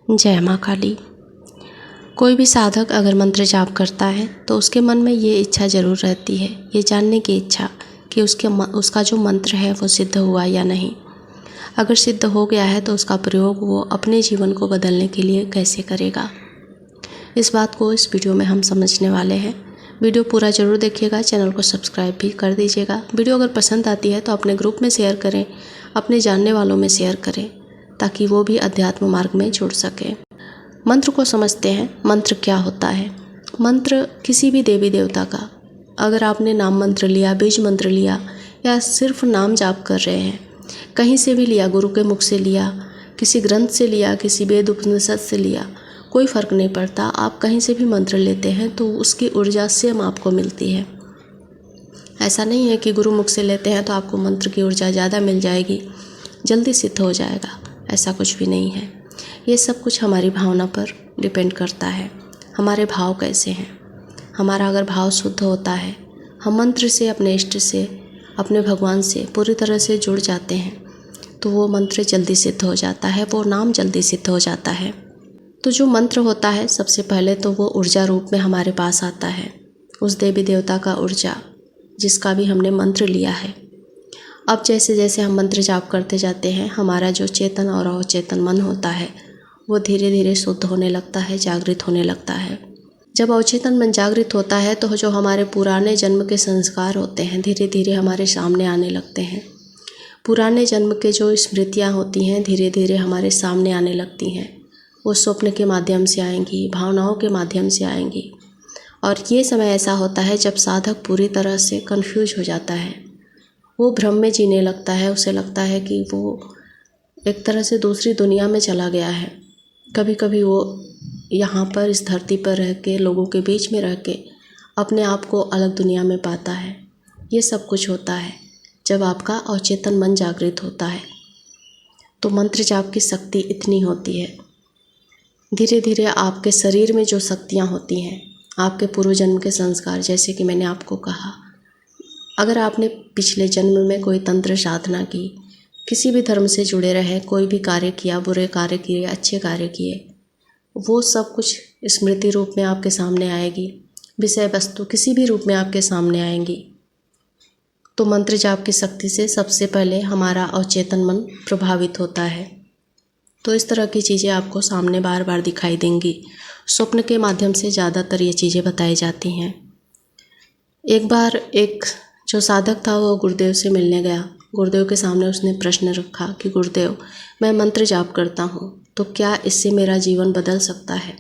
जय माँ काली। कोई भी साधक अगर मंत्र जाप करता है तो उसके मन में ये इच्छा ज़रूर रहती है, ये जानने की इच्छा कि उसका जो मंत्र है वो सिद्ध हुआ या नहीं। अगर सिद्ध हो गया है तो उसका प्रयोग वो अपने जीवन को बदलने के लिए कैसे करेगा, इस बात को इस वीडियो में हम समझने वाले हैं। वीडियो पूरा ज़रूर देखिएगा, चैनल को सब्सक्राइब भी कर दीजिएगा। वीडियो अगर पसंद आती है तो अपने ग्रुप में शेयर करें, अपने जानने वालों में शेयर करें, ताकि वो भी अध्यात्म मार्ग में जुड़ सके। मंत्र को समझते हैं। मंत्र क्या होता है? मंत्र किसी भी देवी देवता का, अगर आपने नाम मंत्र लिया, बीज मंत्र लिया या सिर्फ नाम जाप कर रहे हैं, कहीं से भी लिया, गुरु के मुख से लिया, किसी ग्रंथ से लिया, किसी वेद उपनिषद से लिया, कोई फ़र्क नहीं पड़ता। आप कहीं से भी मंत्र लेते हैं तो उसकी ऊर्जा सेम आपको मिलती है। ऐसा नहीं है कि गुरु मुख से लेते हैं तो आपको मंत्र की ऊर्जा ज़्यादा मिल जाएगी, जल्दी सिद्ध हो जाएगा, ऐसा कुछ भी नहीं है। ये सब कुछ हमारी भावना पर डिपेंड करता है। हमारे भाव कैसे हैं। हमारा अगर भाव शुद्ध होता है, हम मंत्र से, अपने इष्ट से, अपने भगवान से पूरी तरह से जुड़ जाते हैं, तो वो मंत्र जल्दी सिद्ध हो जाता है, वो नाम जल्दी सिद्ध हो जाता है। तो जो मंत्र होता है, सबसे पहले तो वो ऊर्जा रूप में हमारे पास आता है, उस देवी देवता का ऊर्जा जिसका भी हमने मंत्र लिया है। अब जैसे जैसे हम मंत्र जाप करते जाते हैं, हमारा जो चेतन और अवचेतन मन होता है वो धीरे धीरे शुद्ध होने लगता है, जागृत होने लगता है। जब अवचेतन मन जागृत होता है तो जो हमारे पुराने जन्म के संस्कार होते हैं धीरे धीरे हमारे सामने आने लगते हैं। पुराने जन्म के जो स्मृतियाँ होती हैं धीरे धीरे हमारे सामने आने लगती हैं। वो स्वप्न के माध्यम से आएंगी, भावनाओं के माध्यम से आएंगी। और ये समय ऐसा होता है जब साधक पूरी तरह से कन्फ्यूज हो जाता है, वो भ्रम में जीने लगता है। उसे लगता है कि वो एक तरह से दूसरी दुनिया में चला गया है। कभी कभी वो यहाँ पर इस धरती पर रह के, लोगों के बीच में रह के अपने आप को अलग दुनिया में पाता है। ये सब कुछ होता है जब आपका अवचेतन मन जागृत होता है। तो मंत्र जाप की शक्ति इतनी होती है। धीरे धीरे आपके शरीर में जो शक्तियाँ होती हैं, आपके पूर्व जन्म के संस्कार, जैसे कि मैंने आपको कहा, अगर आपने पिछले जन्म में कोई तंत्र साधना की, किसी भी धर्म से जुड़े रहे, कोई भी कार्य किया, बुरे कार्य किए, अच्छे कार्य किए, वो सब कुछ स्मृति रूप में आपके सामने आएगी। विषय वस्तु किसी भी रूप में आपके सामने आएंगी। तो मंत्र जाप की शक्ति से सबसे पहले हमारा अवचेतन मन प्रभावित होता है। तो इस तरह की चीज़ें आपको सामने बार बार दिखाई देंगी। स्वप्न के माध्यम से ज़्यादातर ये चीज़ें बताई जाती हैं। एक बार एक जो साधक था वो गुरुदेव से मिलने गया। गुरुदेव के सामने उसने प्रश्न रखा कि गुरुदेव, मैं मंत्र जाप करता हूँ तो क्या इससे मेरा जीवन बदल सकता है?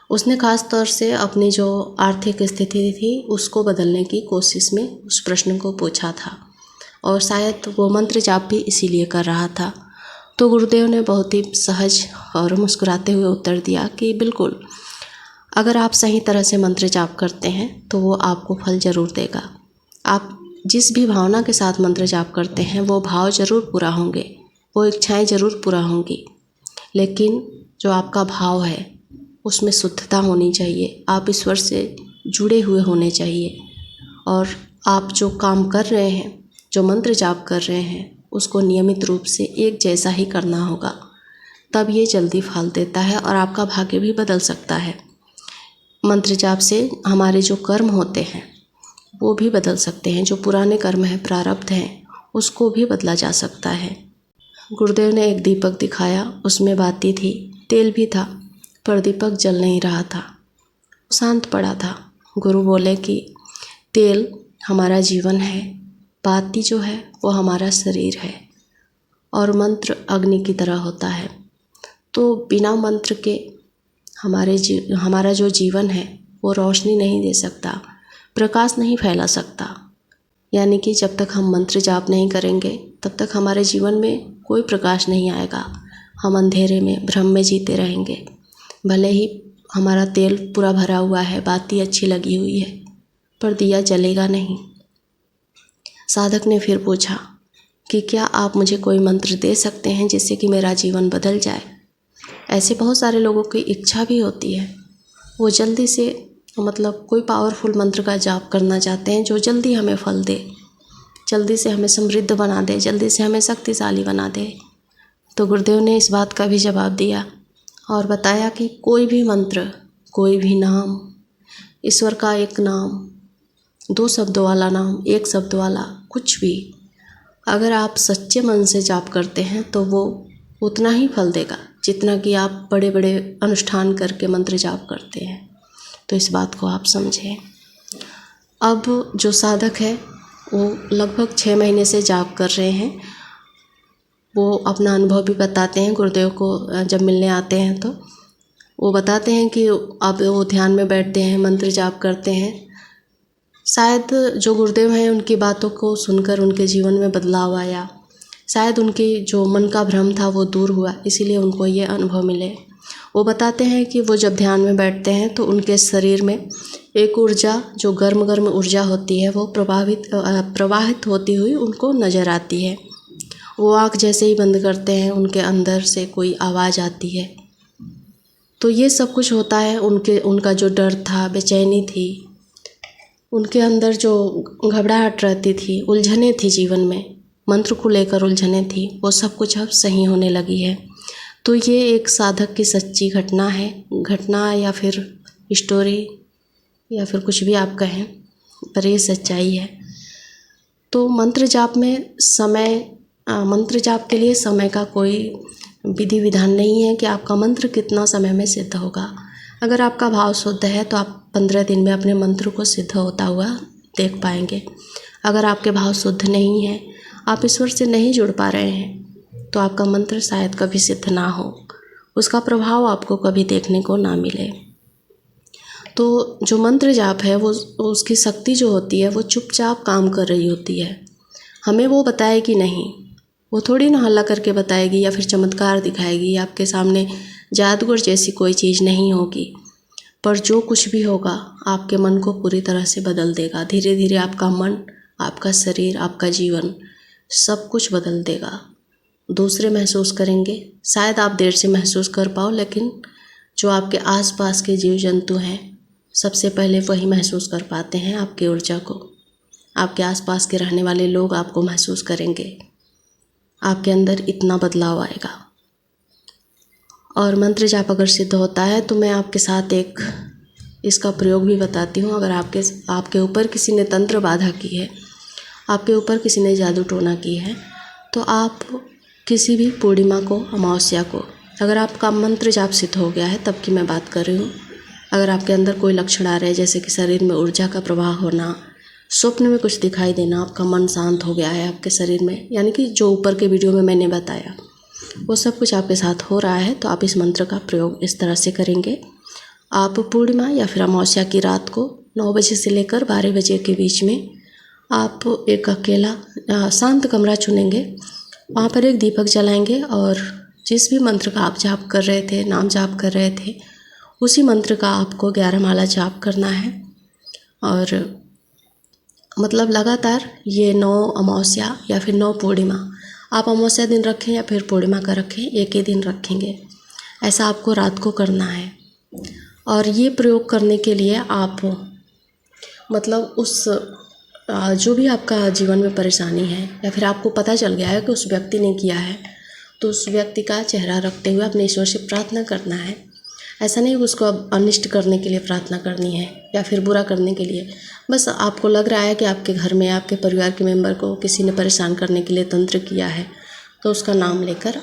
उसने ख़ास तौर से अपनी जो आर्थिक स्थिति थी उसको बदलने की कोशिश में उस प्रश्न को पूछा था, और शायद वो मंत्र जाप भी इसीलिए कर रहा था। तो गुरुदेव ने बहुत ही सहज और मुस्कुराते हुए उत्तर दिया कि बिल्कुल, अगर आप सही तरह से मंत्र जाप करते हैं तो वो आपको फल ज़रूर देगा। आप जिस भी भावना के साथ मंत्र जाप करते हैं वो भाव ज़रूर पूरा होंगे, वो इच्छाएं ज़रूर पूरा होंगी, लेकिन जो आपका भाव है उसमें शुद्धता होनी चाहिए। आप ईश्वर से जुड़े हुए होने चाहिए, और आप जो काम कर रहे हैं, जो मंत्र जाप कर रहे हैं, उसको नियमित रूप से एक जैसा ही करना होगा। तब ये जल्दी फल देता है और आपका भाग्य भी बदल सकता है। मंत्र जाप से हमारे जो कर्म होते हैं वो भी बदल सकते हैं। जो पुराने कर्म हैं, प्रारब्ध हैं, उसको भी बदला जा सकता है। गुरुदेव ने एक दीपक दिखाया, उसमें बाती थी, तेल भी था, पर दीपक जल नहीं रहा था, शांत पड़ा था। गुरु बोले कि तेल हमारा जीवन है, बाती जो है वो हमारा शरीर है, और मंत्र अग्नि की तरह होता है। तो बिना मंत्र के हमारा जो जीवन है वो रोशनी नहीं दे सकता, प्रकाश नहीं फैला सकता। यानी कि जब तक हम मंत्र जाप नहीं करेंगे तब तक हमारे जीवन में कोई प्रकाश नहीं आएगा। हम अंधेरे में, भ्रम में जीते रहेंगे। भले ही हमारा तेल पूरा भरा हुआ है, बाती अच्छी लगी हुई है, पर दिया जलेगा नहीं। साधक ने फिर पूछा कि क्या आप मुझे कोई मंत्र दे सकते हैं जिससे कि मेरा जीवन बदल जाए? ऐसे बहुत सारे लोगों की इच्छा भी होती है, वो जल्दी से कोई पावरफुल मंत्र का जाप करना चाहते हैं जो जल्दी हमें फल दे, जल्दी से हमें समृद्ध बना दे, जल्दी से हमें शक्तिशाली बना दे। तो गुरुदेव ने इस बात का भी जवाब दिया और बताया कि कोई भी मंत्र, कोई भी नाम, ईश्वर का एक नाम, 2 शब्दों वाला नाम, 1 शब्द वाला, कुछ भी अगर आप सच्चे मन से जाप करते हैं तो वो उतना ही फल देगा जितना कि आप बड़े बड़े अनुष्ठान करके मंत्र जाप करते हैं। तो इस बात को आप समझें। अब जो साधक है वो लगभग 6 महीने से जाप कर रहे हैं। वो अपना अनुभव भी बताते हैं गुरुदेव को जब मिलने आते हैं तो वो बताते हैं कि अब वो ध्यान में बैठते हैं, मंत्र जाप करते हैं। शायद जो गुरुदेव हैं उनकी बातों को सुनकर उनके जीवन में बदलाव आया, शायद उनकी जो मन का भ्रम था वो दूर हुआ, इसीलिए उनको ये अनुभव मिले। वो बताते हैं कि वो जब ध्यान में बैठते हैं तो उनके शरीर में एक ऊर्जा, जो गर्म गर्म ऊर्जा होती है, वो प्रवाहित होती हुई उनको नज़र आती है। वो आँख जैसे ही बंद करते हैं उनके अंदर से कोई आवाज़ आती है। तो ये सब कुछ होता है। उनका जो डर था, बेचैनी थी, उनके अंदर जो घबराहट रहती थी, उलझने थी जीवन में, मंत्र को लेकर उलझने थी, वो सब कुछ अब सही होने लगी है। तो ये एक साधक की सच्ची घटना है, घटना या फिर स्टोरी या फिर कुछ भी आप कहें, पर ये सच्चाई है। तो मंत्र जाप के लिए समय का कोई विधि विधान नहीं है कि आपका मंत्र कितना समय में सिद्ध होगा। अगर आपका भाव शुद्ध है तो आप 15 दिन में अपने मंत्र को सिद्ध होता हुआ देख पाएंगे। अगर आपके भाव शुद्ध नहीं है, आप ईश्वर से नहीं जुड़ पा रहे हैं, तो आपका मंत्र शायद कभी सिद्ध ना हो, उसका प्रभाव आपको कभी देखने को ना मिले। तो जो मंत्र जाप है वो उसकी शक्ति जो होती है वो चुपचाप काम कर रही होती है। हमें वो बताएगी नहीं, वो थोड़ी ना हल्ला करके बताएगी या फिर चमत्कार दिखाएगी, आपके सामने जादूगर जैसी कोई चीज़ नहीं होगी। पर जो कुछ भी होगा आपके मन को पूरी तरह से बदल देगा। धीरे धीरे आपका मन, आपका शरीर, आपका जीवन सब कुछ बदल देगा। दूसरे महसूस करेंगे, शायद आप देर से महसूस कर पाओ, लेकिन जो आपके आसपास के जीव जंतु हैं सबसे पहले वही महसूस कर पाते हैं आपकी ऊर्जा को। आपके आसपास के रहने वाले लोग आपको महसूस करेंगे, आपके अंदर इतना बदलाव आएगा। और मंत्र जाप अगर सिद्ध होता है तो मैं आपके साथ एक इसका प्रयोग भी बताती हूँ। अगर आपके ऊपर किसी ने तंत्र बाधा की है, आपके ऊपर किसी ने जादू टोना की है, तो आप किसी भी पूर्णिमा को, अमावस्या को, अगर आपका मंत्र जाप सिद्ध हो गया है तब की मैं बात कर रही हूँ, अगर आपके अंदर कोई लक्षण आ रहे हैं जैसे कि शरीर में ऊर्जा का प्रवाह होना, स्वप्न में कुछ दिखाई देना, आपका मन शांत हो गया है आपके शरीर में, यानी कि जो ऊपर के वीडियो में मैंने बताया वो सब कुछ आपके साथ हो रहा है, तो आप इस मंत्र का प्रयोग इस तरह से करेंगे। आप पूर्णिमा या फिर अमावस्या की रात को 9 बजे से लेकर 12 बजे के बीच में आप एक अकेला शांत कमरा चुनेंगे, वहाँ पर एक दीपक जलाएंगे और जिस भी मंत्र का आप जाप कर रहे थे, नाम जाप कर रहे थे, उसी मंत्र का आपको 11 माला जाप करना है। और मतलब लगातार ये 9 अमावस्या या फिर 9 पूर्णिमा, आप अमावस्या दिन रखें या फिर पूर्णिमा का रखें, एक ही दिन रखेंगे, ऐसा आपको रात को करना है। और ये प्रयोग करने के लिए आप मतलब उस जो भी आपका जीवन में परेशानी है या फिर आपको पता चल गया है कि उस व्यक्ति ने किया है, तो उस व्यक्ति का चेहरा रखते हुए अपने ईश्वर से प्रार्थना करना है। ऐसा नहीं कि उसको अब अनिष्ट करने के लिए प्रार्थना करनी है या फिर बुरा करने के लिए। बस आपको लग रहा है कि आपके घर में, आपके परिवार के मेंबर को किसी ने परेशान करने के लिए तंत्र किया है, तो उसका नाम लेकर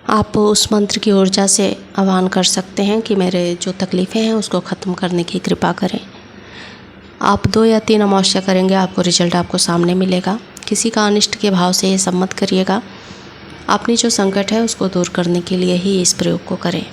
आप उस मंत्र की ऊर्जा से आह्वान कर सकते हैं कि मेरे जो तकलीफ़ें हैं उसको ख़त्म करने की कृपा करें। आप 2 या 3 अमावस्या करेंगे, आपको रिजल्ट आपको सामने मिलेगा। किसी का अनिष्ट के भाव से ये सब मत करिएगा, अपनी जो संकट है उसको दूर करने के लिए ही इस प्रयोग को करें।